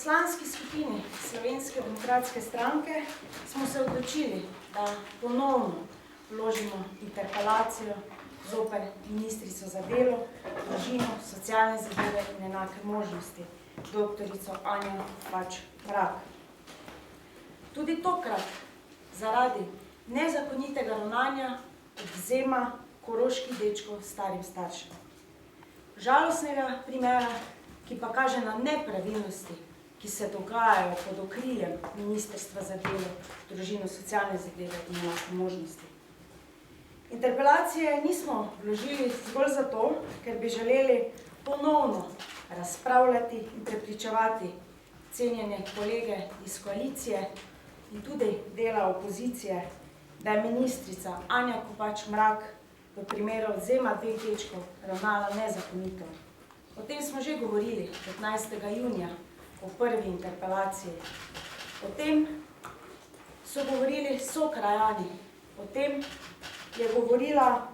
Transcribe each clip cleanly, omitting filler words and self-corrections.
poslanski skupini Slovenske demokratske stranke smo se odločili, da ponovno vložimo interpelacijo zoper ministrico za delo, družino, socialne zadeve in enake možnosti, doktorico Anjo Kopač Mrak. Tudi tokrat zaradi nezakonitega ravnanja odvzema koroških dečkov starim staršem. Žalostnega primera, ki pa kaže na nepravilnosti, ki se dogajajo pod okriljem Ministrstva za delo, družino, socialne zadeve in enake možnosti. Interpelacije nismo vložili zgolj zato, ker bi želeli ponovno razpravljati in prepričevati cenjene kolege iz koalicije in tudi dela opozicije, da je ministrica Anja Kopač Mrak v primeru odvzema dveh dečkov ravnala nezakonito. O tem smo že govorili 15. junija o prvi interpelaciji. O tem so govorili sokrajani, o tem je govorila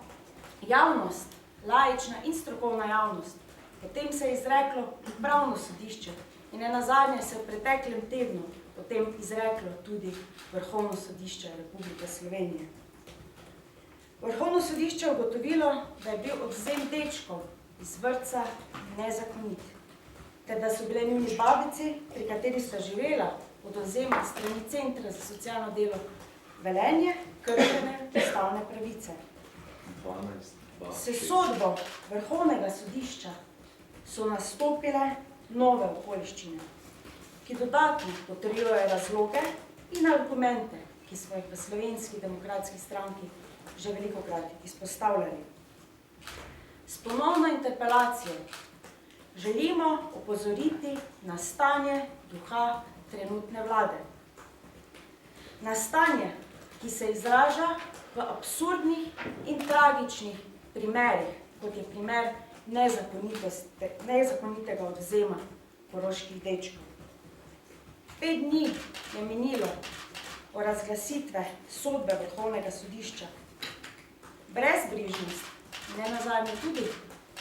javnost, laična in strokovna javnost. O tem se je izreklo pravno sodišče in nenazadnje se v preteklem tednu o tem izreklo tudi Vrhovno sodišče Republike Slovenije. Vrhovno sodišče je ugotovilo, da je bil odvzem dečkov iz vrtca nezakonit, ter da so bile njuni babici, pri kateri sta živela od odvzema strani Centra za socialno delo Velenje, kršene ustavne pravice. S sodbo Vrhovnega sodišča so nastopile nove okoliščine, ki dodatno potrjujejo razloge in argumente, ki smo jih v Slovenski demokratski stranki že velikokrat izpostavljali. S ponovno interpelacijo želimo opozoriti na stanje duha trenutne vlade. Na stanje, ki se izraža v absurdnih in tragičnih primerih, kot je primer nezakonitega odvzema koroških dečkov. 5 dni je minilo od razglasitve sodbe Vrhovnega sodišča. Brezbrižnost, nenazadnje tudi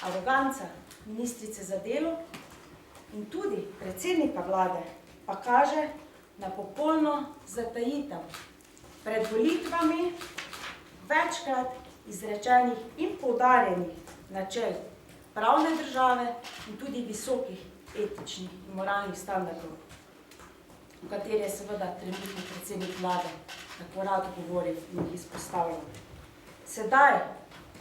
aroganca ministrice za delo in tudi predsednika vlade pa kaže na popolno zatajitev pred volitvami večkrat izrečenih in poudarjenih načel pravne države in tudi visokih etičnih in moralnih standardov, o kateri je seveda trenutni predsednik vlade tako rad govoril in jih izpostavljal. Sedaj,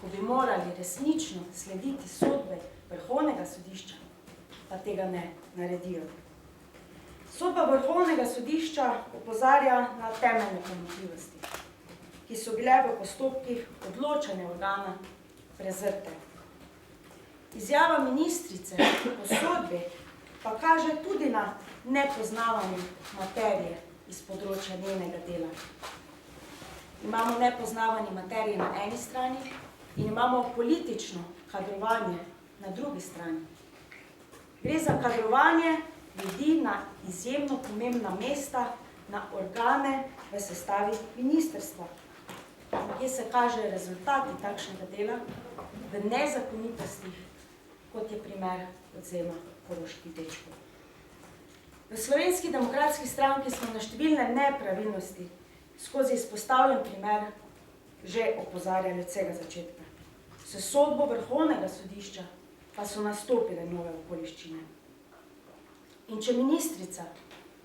ko bi morali resnično slediti sodbe Vrhovnega sodišča, pa tega ne naredijo. Sodba Vrhovnega sodišča opozarja na temeljne pomanjkljivosti, ki so bile v postopkih odločanja organa prezrte. Izjava ministrice po sodbi pa kaže tudi na nepoznavanje materije iz področja njenega dela. Imamo nepoznavanje materije na eni strani in imamo politično kadrovanje na drugi strani. Gre za kadrovanje ljudi na izjemno pomembna mesta, na organe v sestavi ministrstva. Kje se kažejo rezultati takšnega dela v nezakonitostih, kot je primer odvzema koroških dečkov. V Slovenski demokratski stranki smo na številne nepravilnosti skozi izpostavljen primer že opozarjali od vsega začetka. S sodbo Vrhovnega sodišča pa so nastopile nove okoliščine. In če ministrica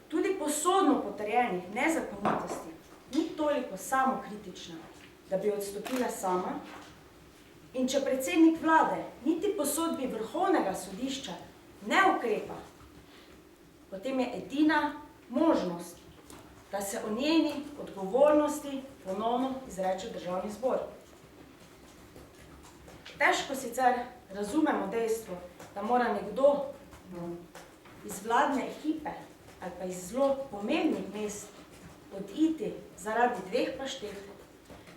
tudi po sodno potrjenih nezakonitosti ni toliko samokritična, da bi odstopila sama, in če predsednik vlade niti po sodbi Vrhovnega sodišča ne ukrepa, potem je edina možnost, da se o njeni odgovornosti ponovno izreče Državni zbor. Težko sicer razumemo dejstvo, da mora nekdo iz vladne ekipe ali pa iz zelo pomembnih mest oditi zaradi 2 paštet,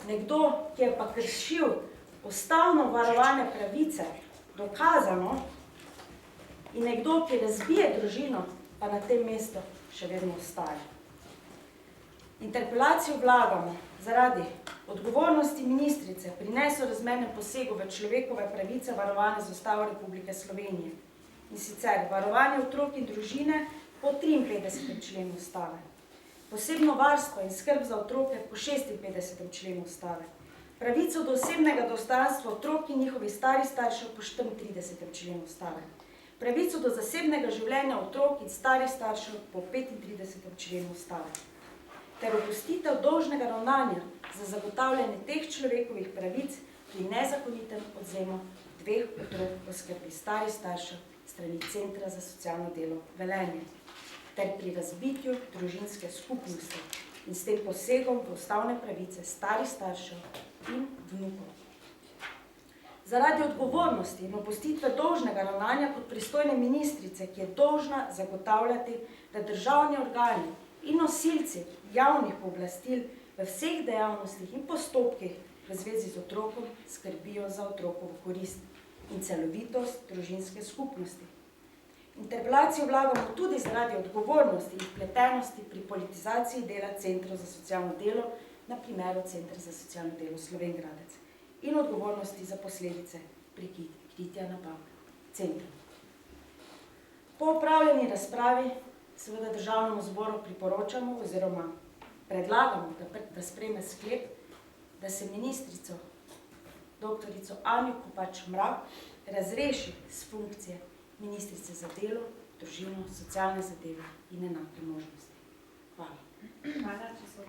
nekdo, ki je pa kršil ustavno varovane pravice, dokazano, in nekdo, ki razbije družino, pa na tem mestu še vedno ostaja. Interpelacijo vlagamo zaradi odgovornosti ministrice pri nesorazmernem posegu v človekove pravice varovane z Ustavo Republike Slovenije. In sicer varovanje otrok in družine po 53. členu Ustave, posebno varstvo in skrb za otroke po 56. členu Ustave, pravico do osebnega dostojanstva otrok in njihovih starih staršev po 34. členu Ustave, pravico do zasebnega življenja otrok in starih staršev po 35. členu Ustave, ter opustitev dolžnega ravnanja za zagotavljanje teh človekovih pravic pri nezakonitem odvzemu 2 otrok po skrbi starih staršev strani Centra za socialno delo Velenje, ter pri razbitju družinske skupnosti in s tem posegom v ustavne pravice starih staršev in vnukov. Zaradi odgovornosti in opustitve dolžnega ravnanja kot pristojne ministrice, ki je dolžna zagotavljati, da državni organi in nosilci javnih pooblastil v vseh dejavnostih in postopkih v zvezi z otrokom skrbijo za otrokovo korist in celovitost družinske skupnosti. Interpelacijo vlagamo tudi zaradi odgovornosti in vpletenosti pri politizaciji dela Centrov za socialno delo, na primeru Centra za socialno delo Slovenj Gradec, in odgovornosti za posledice kritja napak centrov. Po opravljeni razpravi seveda Državnemu zboru priporočamo oziroma predlagamo, da sprejme sklep, da se ministrico doktorico Anjo Kopač Mrak razreši s funkcije ministrice za delo, družino, socialne zadeve in enake možnosti. Hvala. Hvala, če so